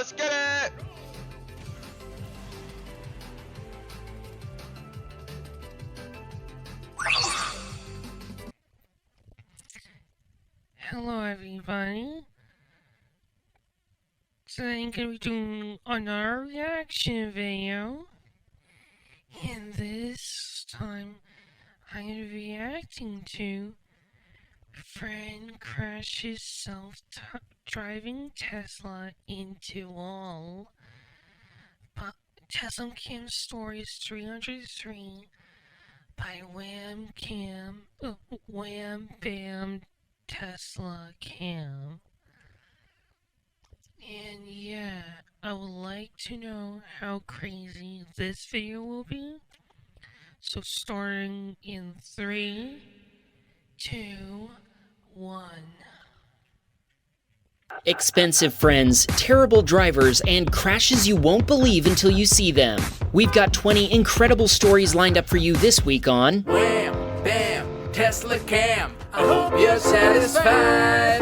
Let's get it! Hello everybody. Today I'm gonna be doing another reaction video. And this time I'm gonna be reacting to friend crashes self-driving Tesla into wall. But Tesla Cam Stories 303 by Wham Baam Tesla Cam. And yeah, I would like to know how crazy this video will be. So starting in 3, 2, 1. Expensive friends, terrible drivers, and crashes you won't believe until you see them. We've got 20 incredible stories lined up for you this week on Wham Baam Tesla Cam. I hope you're satisfied.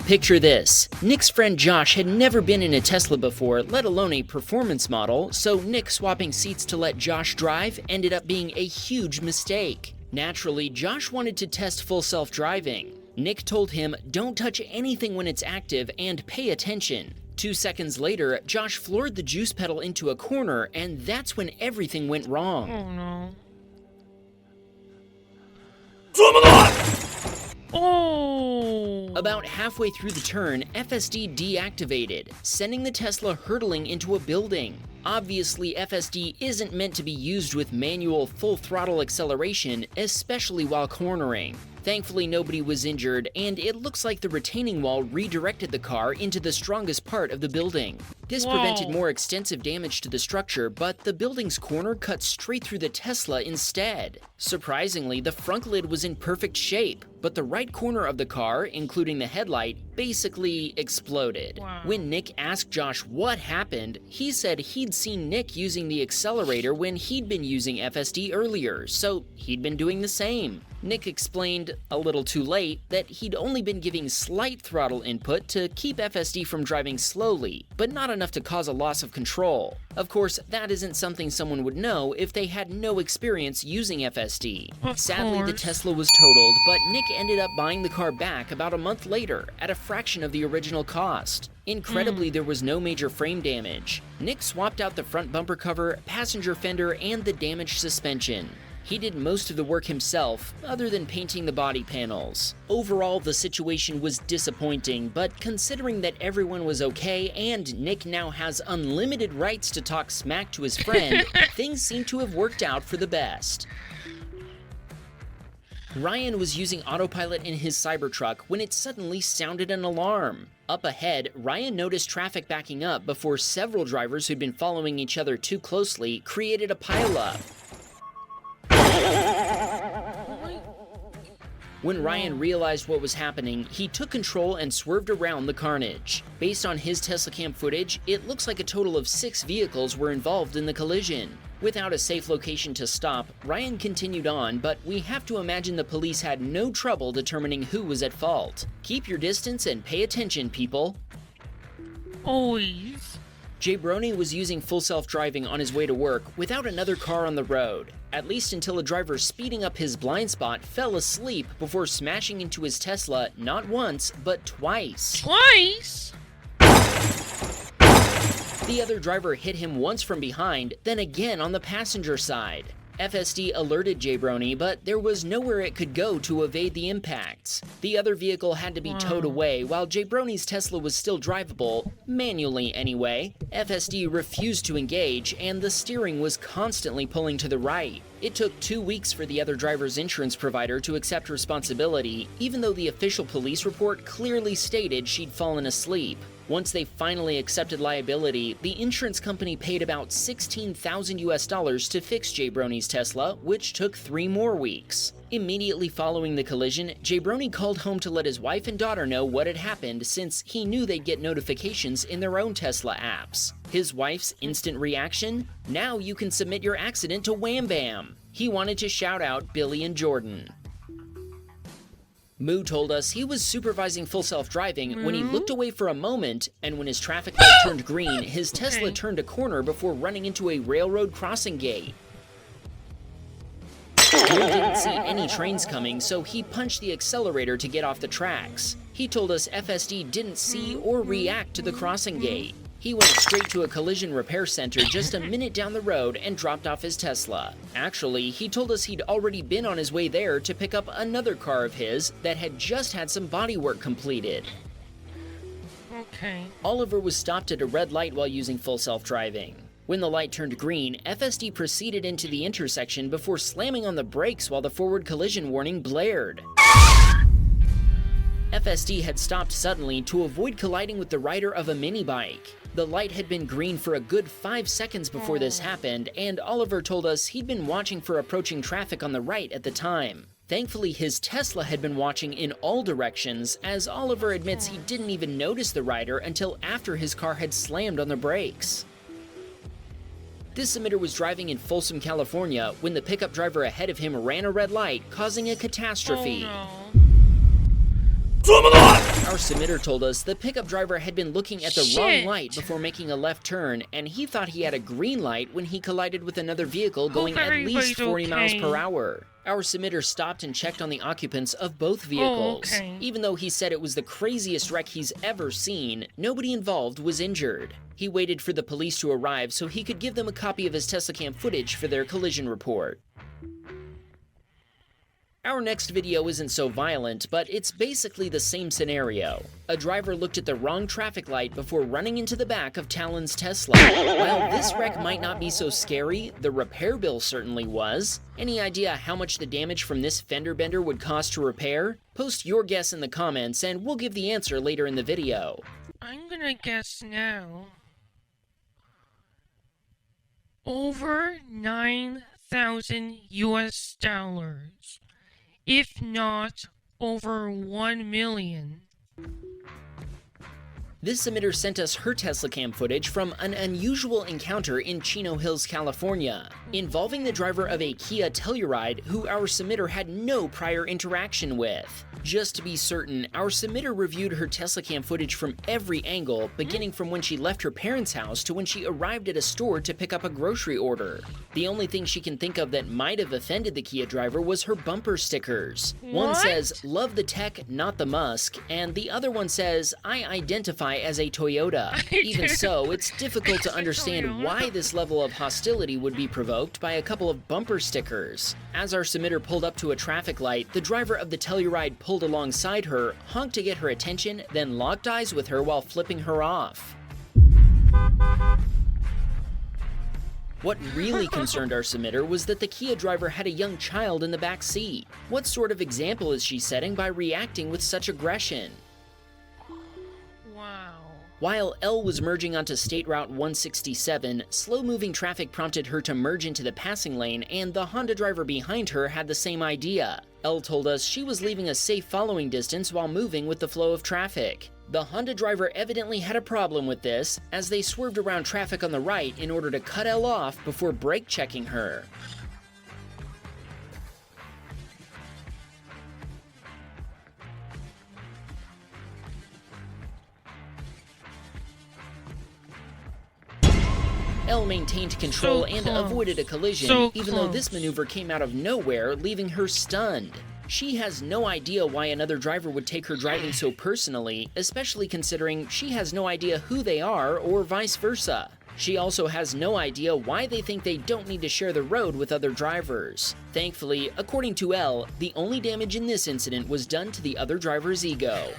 Picture this. Nick's friend Josh had never been in a Tesla before, let alone a performance model, so Nick swapping seats to let Josh drive ended up being a huge mistake. Naturally, Josh wanted to test full self-driving. Nick told him, "Don't touch anything when it's active and pay attention." 2 seconds later, Josh floored the juice pedal into a corner, and that's when everything went wrong. Oh no. Oh! About halfway through the turn, FSD deactivated, sending the Tesla hurtling into a building. Obviously, FSD isn't meant to be used with manual full throttle acceleration, especially while cornering. Thankfully, nobody was injured, and it looks like the retaining wall redirected the car into the strongest part of the building. This prevented more extensive damage to the structure, but the building's corner cut straight through the Tesla instead. Surprisingly, the front lid was in perfect shape, but the right corner of the car, including the headlight, basically exploded. Wow. When Nick asked Josh what happened, he said he'd seen Nick using the accelerator when he'd been using FSD earlier, so he'd been doing the same. Nick explained, a little too late, that he'd only been giving slight throttle input to keep FSD from driving slowly, but not enough to cause a loss of control. Of course, that isn't something someone would know if they had no experience using FSD. Sadly, the Tesla was totaled, but Nick ended up buying the car back about a month later at a fraction of the original cost. Incredibly, there was no major frame damage. Nick swapped out the front bumper cover, passenger fender, and the damaged suspension. He did most of the work himself, other than painting the body panels. Overall, the situation was disappointing, but considering that everyone was okay and Nick now has unlimited rights to talk smack to his friend, things seem to have worked out for the best. Ryan was using autopilot in his Cybertruck when it suddenly sounded an alarm. Up ahead, Ryan noticed traffic backing up before several drivers who'd been following each other too closely created a pileup. When Ryan realized what was happening, he took control and swerved around the carnage. Based on his Tesla Cam footage, it looks like a total of 6 vehicles were involved in the collision. Without a safe location to stop, Ryan continued on, but we have to imagine the police had no trouble determining who was at fault. Keep your distance and pay attention, people. Always. Jabroni was using full self-driving on his way to work without another car on the road, at least until a driver speeding up his blind spot fell asleep before smashing into his Tesla not once, but twice. Twice? The other driver hit him once from behind, then again on the passenger side. FSD alerted Jabroni, but there was nowhere it could go to evade the impacts. The other vehicle had to be towed away, while Jabroni's Tesla was still drivable, manually anyway. FSD refused to engage, and the steering was constantly pulling to the right. It took 2 weeks for the other driver's insurance provider to accept responsibility, even though the official police report clearly stated she'd fallen asleep. Once they finally accepted liability, the insurance company paid about $16,000 to fix Jabroni's Tesla, which took 3 more weeks. Immediately following the collision, Jabroni called home to let his wife and daughter know what had happened since he knew they'd get notifications in their own Tesla apps. His wife's instant reaction? Now you can submit your accident to Wham Baam. He wanted to shout out Billy and Jordan. Moo told us he was supervising full self-driving when he looked away for a moment, and when his traffic light turned green, his Tesla turned a corner before running into a railroad crossing gate. Moo didn't see any trains coming, so he punched the accelerator to get off the tracks. He told us FSD didn't see or react to the crossing gate. He went straight to a collision repair center just a minute down the road and dropped off his Tesla. Actually, he told us he'd already been on his way there to pick up another car of his that had just had some bodywork completed. Okay. Oliver was stopped at a red light while using full self-driving. When the light turned green, FSD proceeded into the intersection before slamming on the brakes while the forward collision warning blared. FSD had stopped suddenly to avoid colliding with the rider of a mini bike. The light had been green for a good 5 seconds before this happened, and Oliver told us he'd been watching for approaching traffic on the right at the time. Thankfully, his Tesla had been watching in all directions, as Oliver admits he didn't even notice the rider until after his car had slammed on the brakes. This submitter was driving in Folsom, California, when the pickup driver ahead of him ran a red light, causing a catastrophe. Oh, no. Our submitter told us the pickup driver had been looking at the wrong light before making a left turn, and he thought he had a green light when he collided with another vehicle going at least 40 miles per hour. Our submitter stopped and checked on the occupants of both vehicles. Even though he said it was the craziest wreck he's ever seen, nobody involved was injured. He waited for the police to arrive so he could give them a copy of his Tesla cam footage for their collision report. Our next video isn't so violent, but it's basically the same scenario. A driver looked at the wrong traffic light before running into the back of Talon's Tesla. While this wreck might not be so scary, the repair bill certainly was. Any idea how much the damage from this fender bender would cost to repair? Post your guess in the comments and we'll give the answer later in the video. I'm gonna guess now. Over 9,000 US dollars. If not over 1 million. This submitter sent us her Tesla cam footage from an unusual encounter in Chino Hills, California, involving the driver of a Kia Telluride who our submitter had no prior interaction with. Just to be certain, our submitter reviewed her Tesla cam footage from every angle, beginning from when she left her parents' house to when she arrived at a store to pick up a grocery order. The only thing she can think of that might have offended the Kia driver was her bumper stickers. One says, "Love the tech, not the Musk," and the other one says, "I identify as a Toyota." Even so, it's difficult to understand why this level of hostility would be provoked by a couple of bumper stickers. As our submitter pulled up to a traffic light, the driver of the Telluride pulled alongside her, honked to get her attention, then locked eyes with her while flipping her off. What really concerned our submitter was that the Kia driver had a young child in the back seat. What sort of example is she setting by reacting with such aggression? Wow. While Elle was merging onto State Route 167, slow-moving traffic prompted her to merge into the passing lane, and the Honda driver behind her had the same idea. Elle told us she was leaving a safe following distance while moving with the flow of traffic. The Honda driver evidently had a problem with this, as they swerved around traffic on the right in order to cut Elle off before brake checking her. Elle maintained control and avoided a collision, even though this maneuver came out of nowhere, leaving her stunned. She has no idea why another driver would take her driving so personally, especially considering she has no idea who they are or vice versa. She also has no idea why they think they don't need to share the road with other drivers. Thankfully, according to Elle, the only damage in this incident was done to the other driver's ego.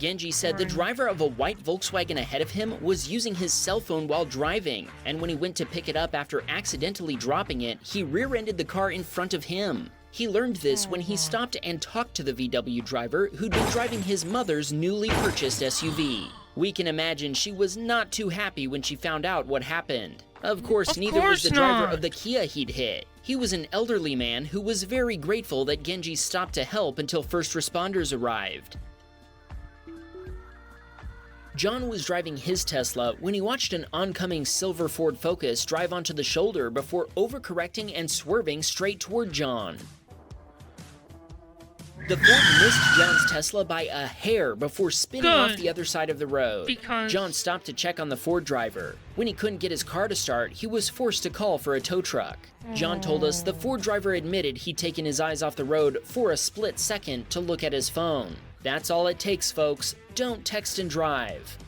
Genji said the driver of a white Volkswagen ahead of him was using his cell phone while driving, and when he went to pick it up after accidentally dropping it, he rear-ended the car in front of him. He learned this when he stopped and talked to the VW driver who'd been driving his mother's newly purchased SUV. We can imagine she was not too happy when she found out what happened. Of course, neither was the driver of the Kia he'd hit. He was an elderly man who was very grateful that Genji stopped to help until first responders arrived. John was driving his Tesla when he watched an oncoming silver Ford Focus drive onto the shoulder before overcorrecting and swerving straight toward John. The Ford missed John's Tesla by a hair before spinning off Good. the other side of the road. Because- John stopped to check on the Ford driver. When he couldn't get his car to start, he was forced to call for a tow truck. John told us the Ford driver admitted he'd taken his eyes off the road for a split second to look at his phone. That's all it takes, folks. Don't text and drive.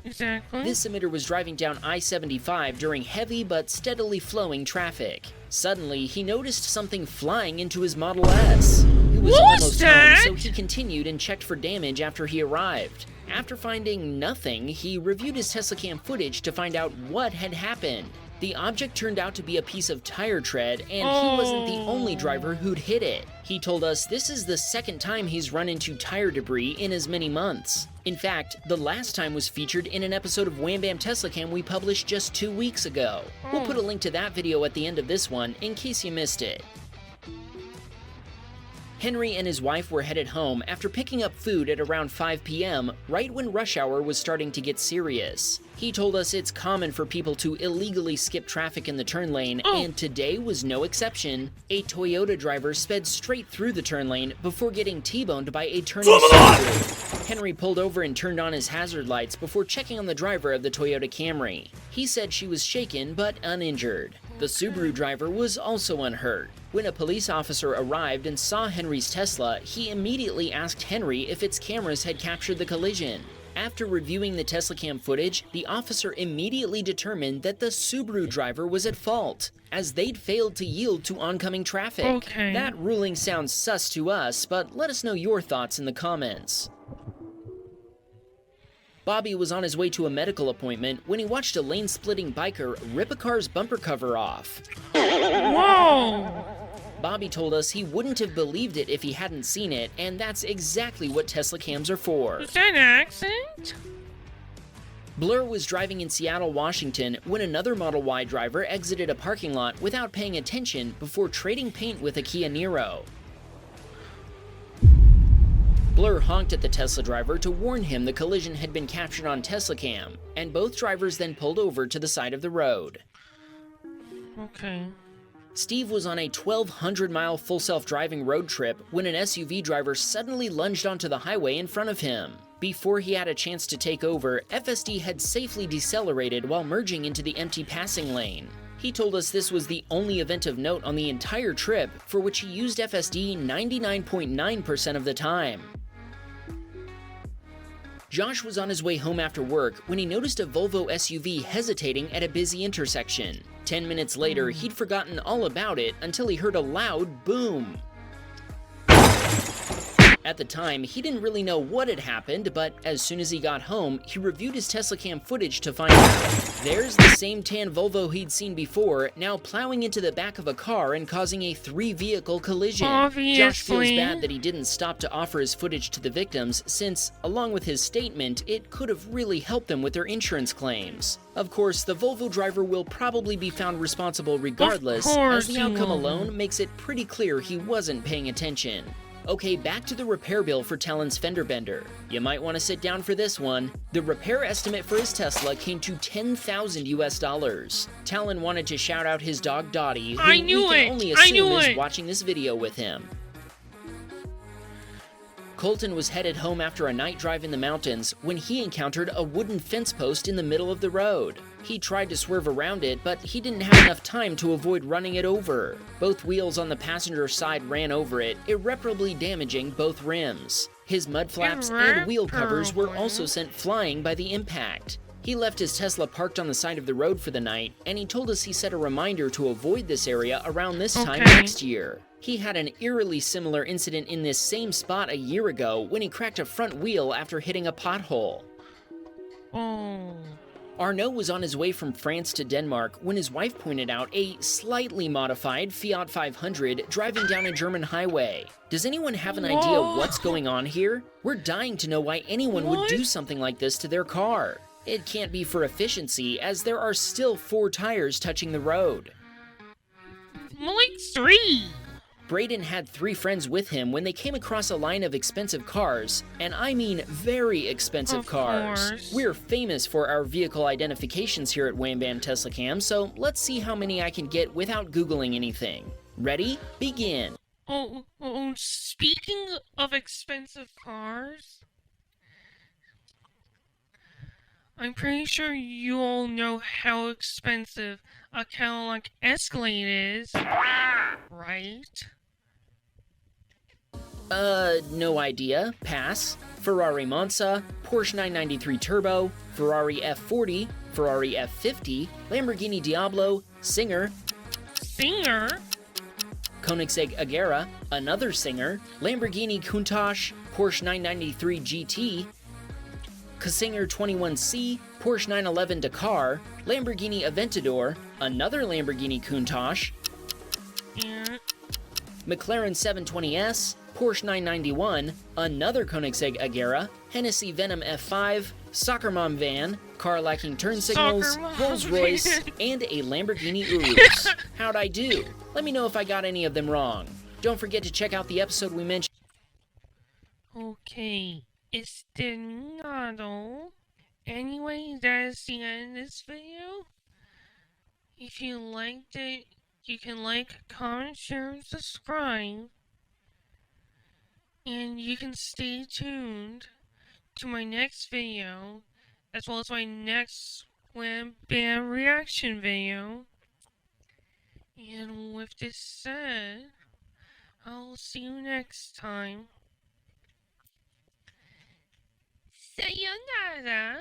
Exactly. This emitter was driving down I-75 during heavy but steadily flowing traffic. Suddenly, he noticed something flying into his Model S. He was What was almost that? home, so he continued and checked for damage after he arrived. After finding nothing, he reviewed his Tesla cam footage to find out what had happened. The object turned out to be a piece of tire tread, and he wasn't the only driver who'd hit it. He told us this is the second time he's run into tire debris in as many months. In fact, the last time was featured in an episode of Wham Baam Tesla Cam we published just 2 weeks ago. We'll put a link to that video at the end of this one in case you missed it. Henry and his wife were headed home after picking up food at around 5 p.m., right when rush hour was starting to get serious. He told us it's common for people to illegally skip traffic in the turn lane, and today was no exception. A Toyota driver sped straight through the turn lane before getting T-boned by a turning Subaru. Henry pulled over and turned on his hazard lights before checking on the driver of the Toyota Camry. He said she was shaken but uninjured. The Subaru driver was also unhurt. When a police officer arrived and saw Henry's Tesla, he immediately asked Henry if its cameras had captured the collision. After reviewing the Tesla cam footage, the officer immediately determined that the Subaru driver was at fault, as they'd failed to yield to oncoming traffic. Okay. That ruling sounds sus to us, but let us know your thoughts in the comments. Bobby was on his way to a medical appointment when he watched a lane-splitting biker rip a car's bumper cover off. Whoa! Bobby told us he wouldn't have believed it if he hadn't seen it, and that's exactly what Tesla cams are for. Is that an accident? Blur was driving in Seattle, Washington, when another Model Y driver exited a parking lot without paying attention before trading paint with a Kia Niro. Blur honked at the Tesla driver to warn him the collision had been captured on Tesla cam, and both drivers then pulled over to the side of the road. Okay. Steve was on a 1,200-mile full self-driving road trip when an SUV driver suddenly lunged onto the highway in front of him. Before he had a chance to take over, FSD had safely decelerated while merging into the empty passing lane. He told us this was the only event of note on the entire trip, for which he used FSD 99.9% of the time. Josh was on his way home after work when he noticed a Volvo SUV hesitating at a busy intersection. 10 minutes later, he'd forgotten all about it until he heard a loud boom. At the time, he didn't really know what had happened, but as soon as he got home, he reviewed his Tesla cam footage to find out. There's the same tan Volvo he'd seen before, now plowing into the back of a car and causing a 3-vehicle collision. Josh feels Obviously. bad that he didn't stop to offer his footage to the victims, since, along with his statement, it could have really helped them with their insurance claims. Of course, the Volvo driver will probably be found responsible regardless, as the he outcome will. alone makes it pretty clear he wasn't paying attention. Okay, back to the repair bill for Talon's fender bender. You might want to sit down for this one. The repair estimate for his Tesla came to $10,000 US. Talon wanted to shout out his dog Dottie, who I knew we it! can only I knew assume is it! watching this video with him. Colton was headed home after a night drive in the mountains when he encountered a wooden fence post in the middle of the road. He tried to swerve around it, but he didn't have enough time to avoid running it over. Both wheels on the passenger side ran over it, irreparably damaging both rims. His mud flaps and wheel covers were also sent flying by the impact. He left his Tesla parked on the side of the road for the night, and he told us he set a reminder to avoid this area around this time next year. He had an eerily similar incident in this same spot a year ago when he cracked a front wheel after hitting a pothole. Oh. Arnaud was on his way from France to Denmark when his wife pointed out a slightly modified Fiat 500 driving down a German highway. Does anyone have an idea what's going on here? We're dying to know why anyone would do something like this to their car. It can't be for efficiency, as there are still 4 tires touching the road. More like 3. Braden had 3 friends with him when they came across a line of expensive cars, and I mean very expensive Of cars. course. We're famous for our vehicle identifications here at Wham Baam Tesla Cam, so let's see how many I can get without Googling anything. Ready? Begin. Speaking of expensive cars, I'm pretty sure you all know how expensive a Cadillac Escalade is, right? No idea. Pass. Ferrari Monza, Porsche 993 Turbo, Ferrari F40, Ferrari F50, Lamborghini Diablo, Singer, Koenigsegg Agera, another Singer, Lamborghini Countach, Porsche 993 GT, Singer 21C, Porsche 911 Dakar, Lamborghini Aventador, another Lamborghini Countach, McLaren 720S, Porsche 991, another Koenigsegg Agera, Hennessy Venom F5, Soccer Mom van, car lacking turn signals, Rolls Royce, and a Lamborghini Urus. How'd I do? Let me know if I got any of them wrong. Don't forget to check out the episode we mentioned. Okay, Estimado. Anyway, that is the end of this video. If you liked it, you can like, comment, share, and subscribe. And you can stay tuned to my next video, as well as my next Wham Baam reaction video. And with this said, I'll see you next time. Sayonara!